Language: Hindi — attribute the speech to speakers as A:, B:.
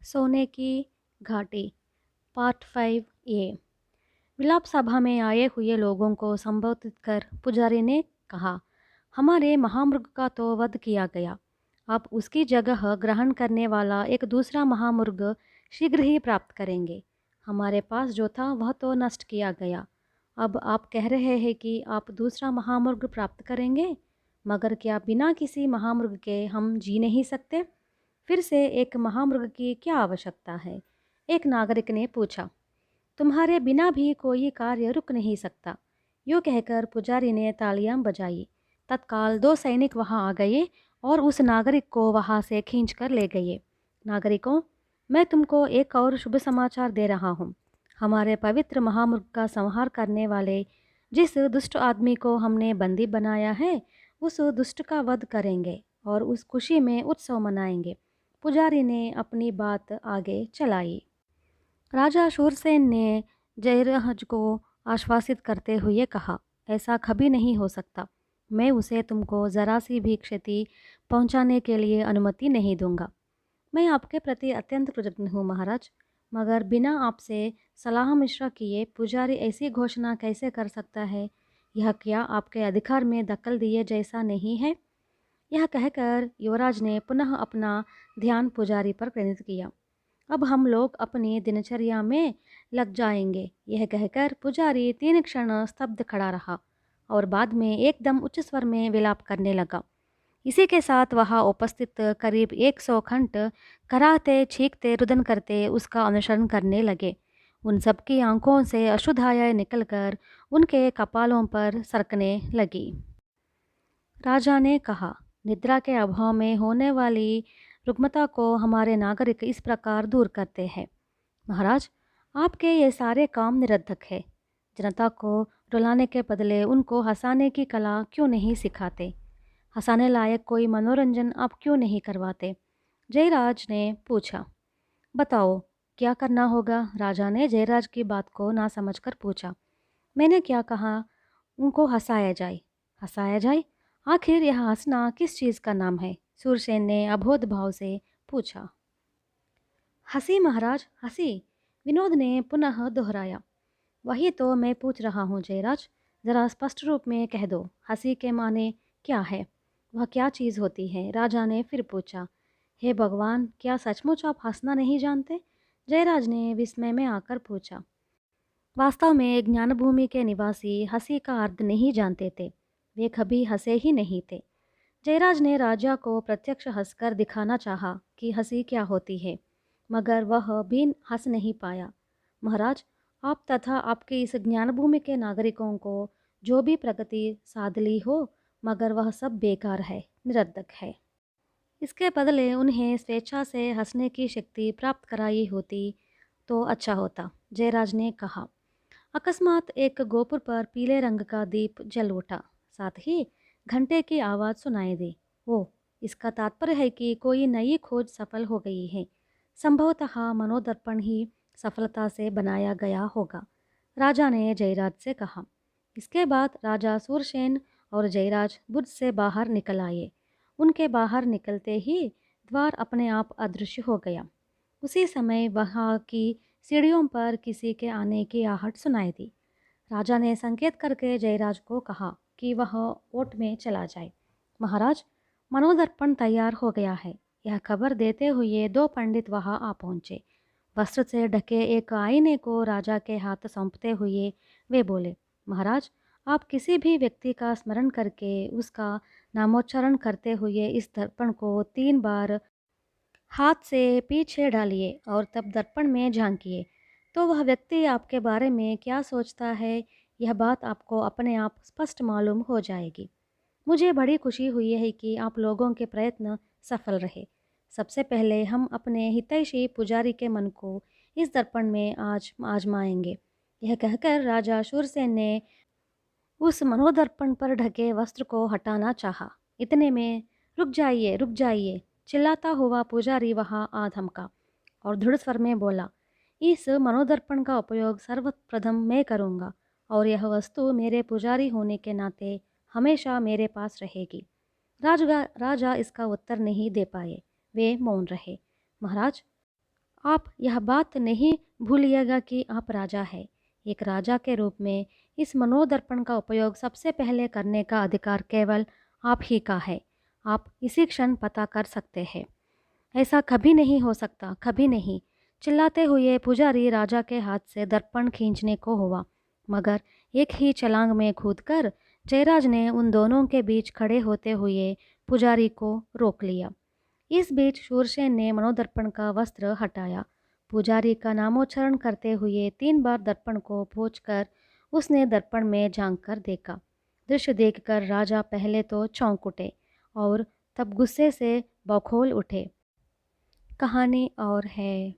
A: सोने की घाटी पार्ट 5 ए। विलाप सभा में आए हुए लोगों को संबोधित कर पुजारी ने कहा, हमारे महामृग का तो वध किया गया। अब उसकी जगह ग्रहण करने वाला एक दूसरा महामृग शीघ्र ही प्राप्त करेंगे। हमारे पास जो था वह तो नष्ट किया गया। अब आप कह रहे हैं कि आप दूसरा महामृग प्राप्त करेंगे, मगर क्या बिना किसी महामृग के हम जी नहीं सकते? फिर से एक महामृग की क्या आवश्यकता है? एक नागरिक ने पूछा। तुम्हारे बिना भी कोई कार्य रुक नहीं सकता। यूँ कहकर पुजारी ने तालियां बजाई। तत्काल दो सैनिक वहां आ गए और उस नागरिक को वहां से खींच कर ले गए। नागरिकों, मैं तुमको एक और शुभ समाचार दे रहा हूँ। हमारे पवित्र महामृग का संहार करने वाले जिस दुष्ट आदमी को हमने बंदी बनाया है, उस दुष्ट का वध करेंगे और उस खुशी में उत्सव मनाएंगे। पुजारी ने अपनी बात आगे चलाई। राजा शूरसेन ने जयद्रथ को आश्वासित करते हुए कहा, ऐसा कभी नहीं हो सकता। मैं उसे तुमको ज़रा सी भी क्षति पहुंचाने के लिए अनुमति नहीं दूंगा। मैं आपके प्रति अत्यंत कृतज्ञ हूँ महाराज, मगर बिना आपसे सलाह मशवरा किए पुजारी ऐसी घोषणा कैसे कर सकता है? यह क्या आपके अधिकार में दखल दिए जैसा नहीं है? यह कहकर युवराज ने पुनः अपना ध्यान पुजारी पर केंद्रित किया। अब हम लोग अपनी दिनचर्या में लग जाएंगे। यह कहकर पुजारी 3 क्षण स्तब्ध खड़ा रहा और बाद में एकदम उच्च स्वर में विलाप करने लगा। इसी के साथ वहाँ उपस्थित करीब 100 खंट कराहते, छींकते, रुदन करते उसका अनुसरण करने लगे। उन सबकी आंखों से अशुद्धाएं निकलकर उनके कपालों पर सरकने लगी। राजा ने कहा, निद्रा के अभाव में होने वाली रुग्मता को हमारे नागरिक इस प्रकार दूर करते हैं। महाराज, आपके ये सारे काम निरर्थक है। जनता को रुलाने के बदले उनको हंसाने की कला क्यों नहीं सिखाते? हंसाने लायक कोई मनोरंजन आप क्यों नहीं करवाते? जयराज ने पूछा। बताओ, क्या करना होगा? राजा ने जयराज की बात को ना समझकर पूछा। मैंने क्या कहा? उनको हंसाया जाए। हंसाया जाए? आखिर यह हंसना किस चीज़ का नाम है? सूरसेन ने अबोध भाव से पूछा। हंसी महाराज, हंसी, विनोद ने पुनः दोहराया। वही तो मैं पूछ रहा हूँ जयराज, ज़रा स्पष्ट रूप में कह दो, हंसी के माने क्या है? वह क्या चीज़ होती है? राजा ने फिर पूछा। हे भगवान, क्या सचमुच आप हंसना नहीं जानते? जयराज ने विस्मय में आकर पूछा। वास्तव में ज्ञानभूमि के निवासी हंसी का अर्थ नहीं जानते थे। वे कभी हंसे ही नहीं थे। जयराज ने राजा को प्रत्यक्ष हंसकर दिखाना चाहा कि हंसी क्या होती है, मगर वह भी हंस नहीं पाया। महाराज, आप तथा आपके इस ज्ञानभूमि के नागरिकों को जो भी प्रगति साध ली हो, मगर वह सब बेकार है, निरर्थक है। इसके बदले उन्हें स्वेच्छा से हंसने की शक्ति प्राप्त कराई होती तो अच्छा होता, जयराज ने कहा। अकस्मात एक गोपुर पर पीले रंग का दीप जल उठा। साथ ही घंटे की आवाज़ सुनाई दी। ओ, इसका तात्पर्य है कि कोई नई खोज सफल हो गई है। संभवतः मनोदर्पण ही सफलता से बनाया गया होगा, राजा ने जयराज से कहा। इसके बाद राजा सूरसेन और जयराज बुर्ज से बाहर निकल आए। उनके बाहर निकलते ही द्वार अपने आप अदृश्य हो गया। उसी समय वहाँ की सीढ़ियों पर किसी के आने की आहट सुनाई दी। राजा ने संकेत करके जयराज को कहा कि वह ओट में चला जाए। महाराज, मनोदर्पण तैयार हो गया है। यह खबर देते हुए 2 पंडित वहां आ पहुंचे। वस्त्र से ढके एक आईने को राजा के हाथ सौंपते हुए वे बोले, महाराज, आप किसी भी व्यक्ति का स्मरण करके उसका नामोच्चारण करते हुए इस दर्पण को 3 बार हाथ से पीछे डालिए और तब दर्पण में झांकिए। तो वह व्यक्ति आपके बारे में क्या सोचता है, यह बात आपको अपने आप स्पष्ट मालूम हो जाएगी। मुझे बड़ी खुशी हुई है कि आप लोगों के प्रयत्न सफल रहे। सबसे पहले हम अपने हितैषी पुजारी के मन को इस दर्पण में आज आजमाएंगे। यह कहकर राजा शूरसेन ने उस मनोदर्पण पर ढके वस्त्र को हटाना चाहा। इतने में रुक जाइए, चिल्लाता हुआ पुजारी वहां आ धमका और दृढ़ स्वर में बोला, इस मनोदर्पण का उपयोग सर्वप्रथम मैं करूंगा और यह वस्तु मेरे पुजारी होने के नाते हमेशा मेरे पास रहेगी। राजा इसका उत्तर नहीं दे पाए। वे मौन रहे। महाराज, आप यह बात नहीं भूलिएगा कि आप राजा हैं। एक राजा के रूप में इस मनोदर्पण का उपयोग सबसे पहले करने का अधिकार केवल आप ही का है। आप इसी क्षण पता कर सकते हैं। ऐसा कभी नहीं हो सकता, कभी नहीं। चिल्लाते हुए पुजारी राजा के हाथ से दर्पण खींचने को हुआ, मगर एक ही छलांग में कूदकर जयराज ने उन दोनों के बीच खड़े होते हुए पुजारी को रोक लिया। इस बीच शूरसेन ने मनोदर्पण का वस्त्र हटाया। पुजारी का नामोच्चारण करते हुए 3 बार दर्पण को पोंछकर उसने दर्पण में झांक कर देखा। दृश्य देखकर राजा पहले तो चौंक उठे और तब गुस्से से बौखोल उठे। कहानी और है।